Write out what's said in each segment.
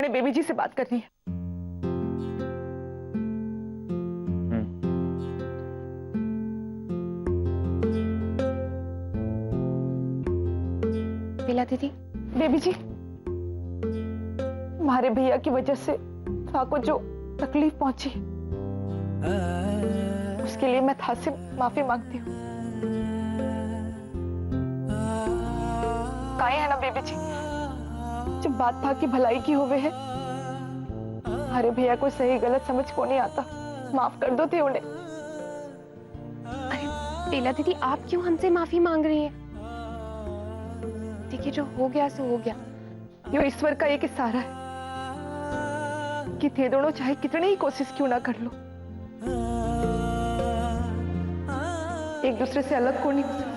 मैंने बेबी जी से बात करनी है। बेला दीदी। बेबी जी, हमारे भैया की वजह से था को जो तकलीफ पहुंची उसके लिए मैं था से माफी मांगती हूँ। काहे है ना बेबी जी, जब बात था कि भलाई की होवे है, हमारे भैया को सही गलत समझ को नहीं आता, माफ कर दो थे उन्हें। अरे बेला दीदी, आप क्यों हमसे माफी मांग रही हैं? देखिए, जो हो गया सो हो गया। यो ईश्वर का एक इशारा है कि थे दोनों चाहे कितनी ही कोशिश क्यों ना कर लो, एक दूसरे से अलग को नहीं हो सकते।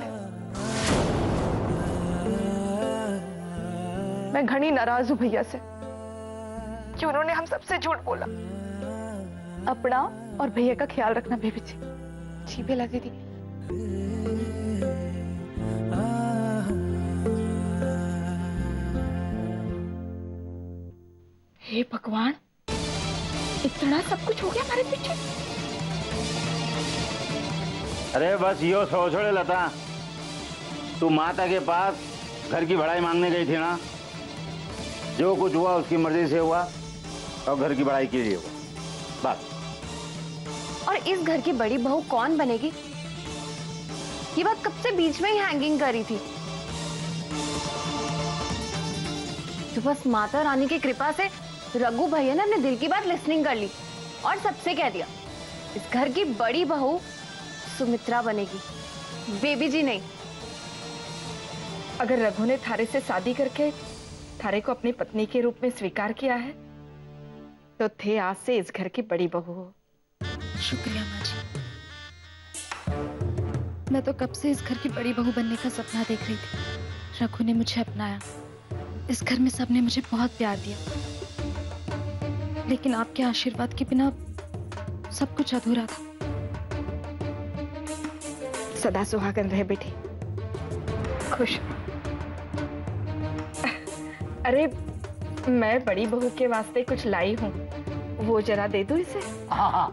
मैं घनी नाराज हूं भैया से कि उन्होंने हम सबसे झूठ बोला। अपना और भैया का ख्याल रखना बेबी जी। जी बेला दीदी। हे भगवान, इतना सब कुछ हो गया हमारे पीछे। अरे बस यो छोड़े लता, तू माता के पास घर की बढ़ाई मांगने गई थी ना? जो कुछ हुआ उसकी मर्जी से हुआ और घर की बढ़ाई के लिए हुआ, बस। और इस घर की बड़ी बहू कौन बनेगी, ये बात कब से बीच में ही हैंगिंग करी थी। तो बस माता रानी की कृपा से रघु भैया ने अपने दिल की बात लिसनिंग कर ली और सबसे कह दिया इस घर की बड़ी बहू सुमित्रा बनेगी, बेबी जी नहीं। अगर रघु ने थारे से शादी करके थारे को अपनी पत्नी के रूप में स्वीकार किया है तो थे आज से इस घर की बड़ी बहू हो। शुक्रिया माँ जी। मैं तो कब से इस घर की बड़ी बहू बनने का सपना देख रही थी। रघु ने मुझे अपनाया, इस घर में सबने मुझे बहुत प्यार दिया, लेकिन आपके आशीर्वाद के बिना सब कुछ अधूरा था। सदा सुहागन रहे बेटी, खुश। अरे मैं बड़ी बहू के वास्ते कुछ लाई हूँ, वो जरा दे दो इसे। हाँ हाँ।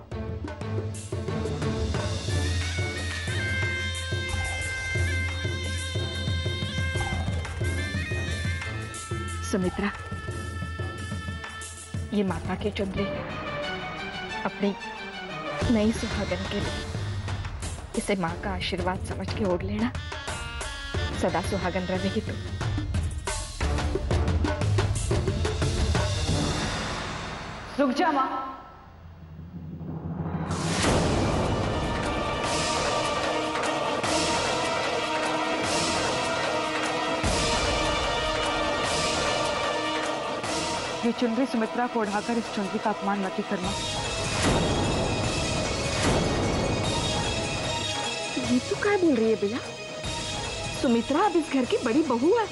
सुमित्रा, ये माता की चुनरी अपनी नई सुहागन के लिए, इसे माँ का आशीर्वाद समझ के ओढ़ लेना। सदा सुहागन रहेगी तुम। रुक जा माँ। ये चुनरी सुमित्रा को उड़ाकर इस चुनरी का अपमान मत करना। ये तो क्या बोल रही है बेला? सुमित्रा अब इस घर की बड़ी बहू है।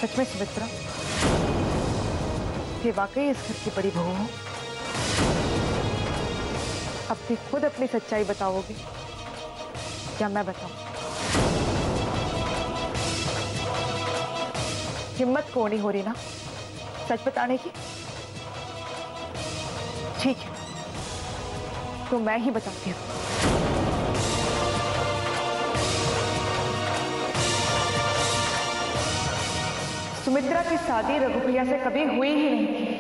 सच में सुमित्रा, ये वाकई इस घर की बड़ी बहू हो? अब तुम खुद अपनी सच्चाई बताओगे क्या मैं बताऊं? हिम्मत को नहीं हो रही ना सच बताने की? ठीक है, तो मैं ही बताती हूँ। सुमित्रा की शादी रघु भैया से कभी हुई ही नहीं थी।